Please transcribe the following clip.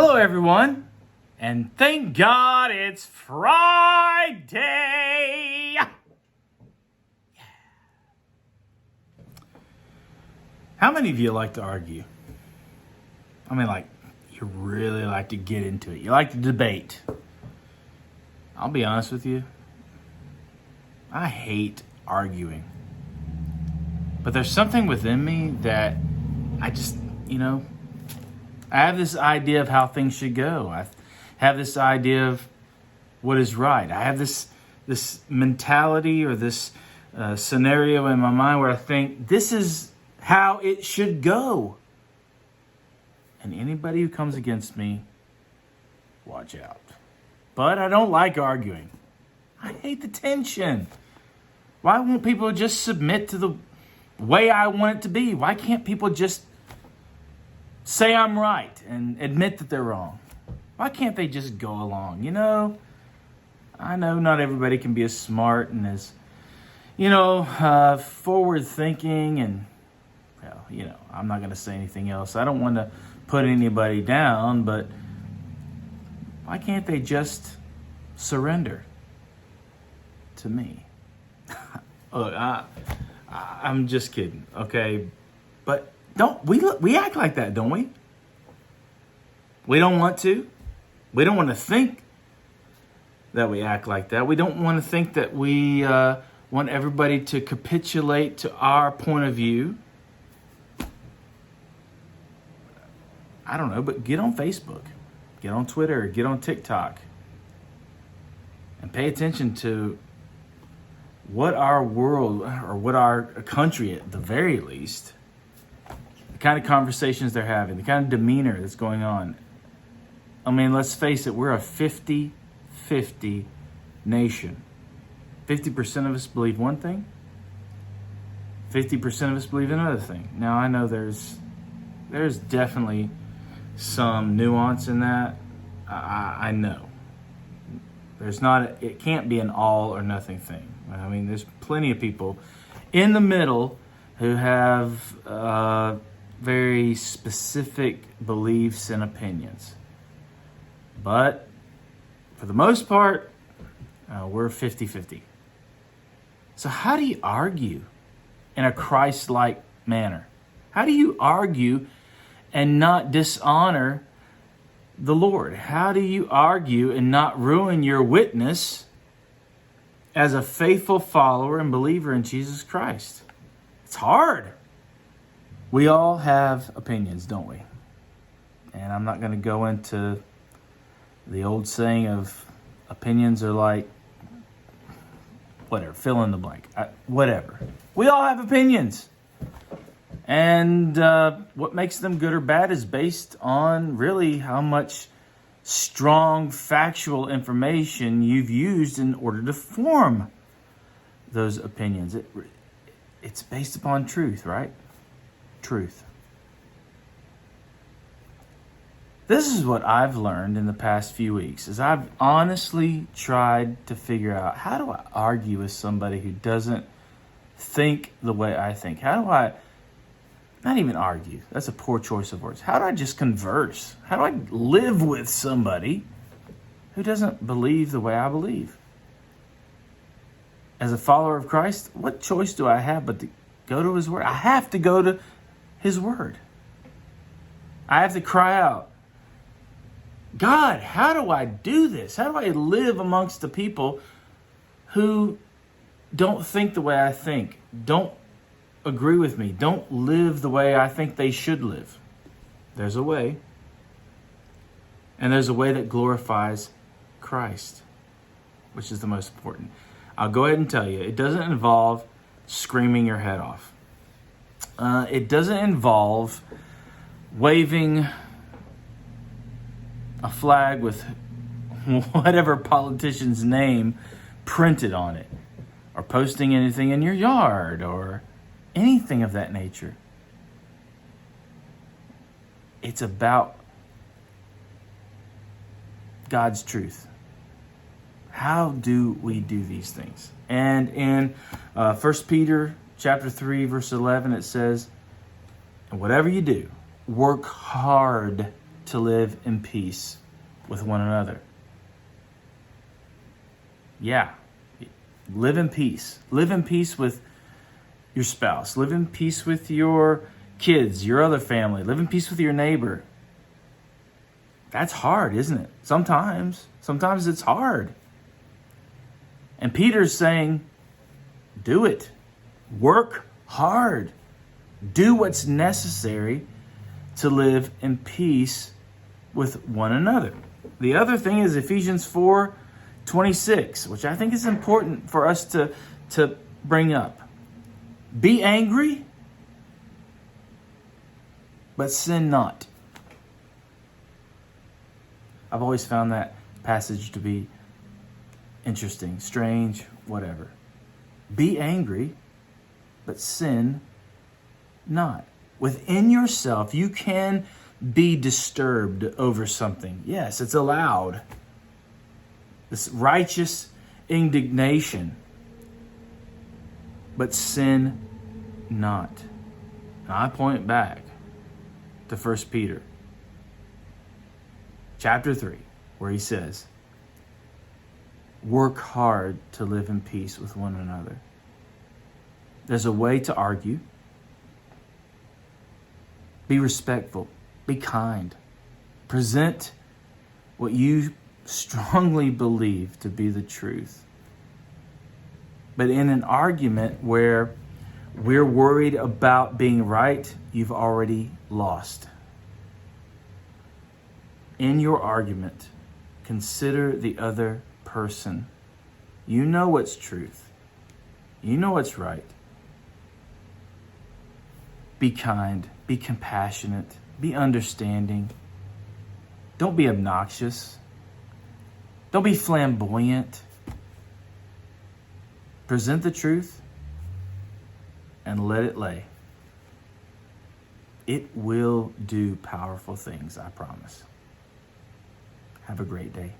Hello, everyone, and thank God it's Friday. Yeah. How many of you like to argue? I mean, you really like to get into it. You like to debate. I'll be honest with you. I hate arguing. But there's something within me that I just, I have this idea of how things should go. I have this idea of what is right. I have this mentality or this scenario in my mind where I think this is how it should go. And anybody who comes against me, watch out. But I don't like arguing. I hate the tension. Why won't people just submit to the way I want it to be? Why can't people just say I'm right and admit that they're wrong? Why can't they just go along? I know not everybody can be as smart and as, forward thinking and, I'm not going to say anything else. I don't want to put anybody down, but why can't they just surrender to me? Look, I'm just kidding, okay? But don't we act like that, don't we? We don't want to. We don't want to think that we act like that. We don't want to think that we want everybody to capitulate to our point of view. I don't know, but get on Facebook, get on Twitter, get on TikTok, and pay attention to what our world, or what our country at the very least, the kind of conversations they're having, the kind of demeanor that's going on. I mean, let's face it, we're a 50-50 nation. 50% of us believe one thing, 50% of us believe another thing. Now, I know there's definitely some nuance in that. I know. It can't be an all or nothing thing. I mean, there's plenty of people in the middle who have very specific beliefs and opinions. But for the most part, we're 50-50. So how do you argue in a Christ-like manner? How do you argue and not dishonor the Lord? How do you argue and not ruin your witness as a faithful follower and believer in Jesus Christ? It's hard. We all have opinions, don't we? And I'm not going to go into the old saying of opinions are like, whatever, fill in the blank, whatever. We all have opinions. And what makes them good or bad is based on really how much strong factual information you've used in order to form those opinions. It's based upon truth, right? Truth. This is what I've learned in the past few weeks, is I've honestly tried to figure out, how do I argue with somebody who doesn't think the way I think? How do I not even argue? That's a poor choice of words. How do I just converse? How do I live with somebody who doesn't believe the way I believe? As a follower of Christ, what choice do I have but to go to His Word? I have to go to His Word. I have to cry out, God, how do I do this? How do I live amongst the people who don't think the way I think, don't agree with me, don't live the way I think they should live? There's a way. And there's a way that glorifies Christ, which is the most important. I'll go ahead and tell you, it doesn't involve screaming your head off. It doesn't involve waving a flag with whatever politician's name printed on it, or posting anything in your yard, or anything of that nature. It's about God's truth. How do we do these things? And in 1 Peter chapter 3, verse 11, it says, and whatever you do, work hard to live in peace with one another. Yeah. Live in peace. Live in peace with your spouse. Live in peace with your kids, your other family. Live in peace with your neighbor. That's hard, isn't it? Sometimes it's hard. And Peter's saying, do it. Work hard. Do what's necessary to live in peace with one another. The other thing is Ephesians 4:26, which I think is important for us to bring up. Be angry, but sin not. I've always found that passage to be interesting, strange, whatever. Be angry, but sin not. Within yourself, you can be disturbed over something. Yes, it's allowed. This righteous indignation, but sin not. Now I point back to 1 Peter chapter 3, where he says, work hard to live in peace with one another. There's a way to argue. Be respectful. Be kind. Present what you strongly believe to be the truth. But in an argument where we're worried about being right, you've already lost. In your argument, consider the other person. You know what's truth. You know what's right. Be kind. Be compassionate. Be understanding. Don't be obnoxious. Don't be flamboyant. Present the truth and let it lay. It will do powerful things, I promise. Have a great day.